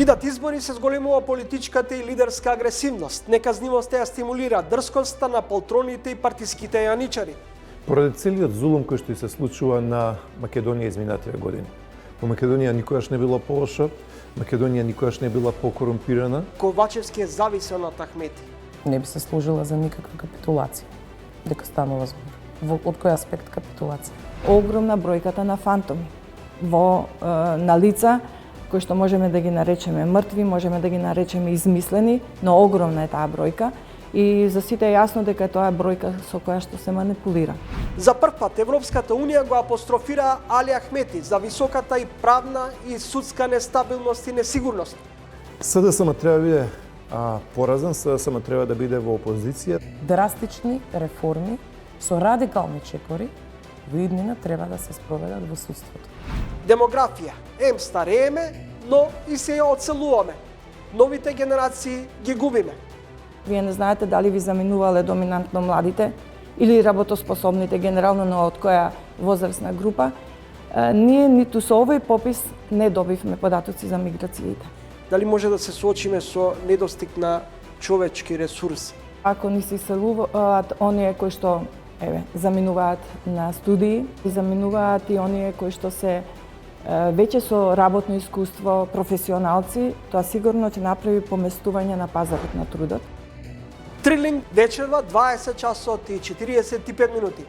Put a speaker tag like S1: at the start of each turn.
S1: Идат избори, се зголемува политичката и лидерска агресивност. Неказнивост ја стимулира дрскоста на полтроните и партиските јаничари.
S2: Поради целиот зулум кој што и се случува на Македонија изминативе години. Во Македонија никогаш не била полоша, Македонија никогаш не била покорумпирана.
S1: Ковачевски е зависел од Ахмети.
S3: Не би се служила за никаква капитулација. Дека станува збор. Од кој аспект капитулација? Огромна бројката на фантоми на лица кои што можеме да ги наречеме мртви, можеме да ги наречеме измислени, но огромна е таа бројка и за сите е јасно дека тоа е бројка со која што се манипулира.
S1: За прв пат Европската Унија го апострофира Али Ахмети за високата и правна и судска нестабилност и несигурност.
S2: СДСМ треба да биде поразен, СДСМ треба да биде во опозиција.
S3: Драстични реформи со радикални чекори во иднина треба да се спроведат во судството.
S1: Демографија. Старееме, но и се ја оцелуваме. Новите генерации ги губиме.
S3: Вие не знаете дали ви заминувале доминантно младите или работоспособните генерално, но од која возрастна група. Ние ниту со овој попис не добивме податоци за миграциите.
S1: Дали може да се соочиме со недостиг на човечки ресурси?
S3: Ако ни се иселуваат оние кои што заминуваат на студии, и заминуваат и оние кои што се веќе со работно искуство, професионалци, тоа сигурно ќе направи поместување на пазарот на трудот.
S1: Трилинг вечерва 20 часот и 45 минути.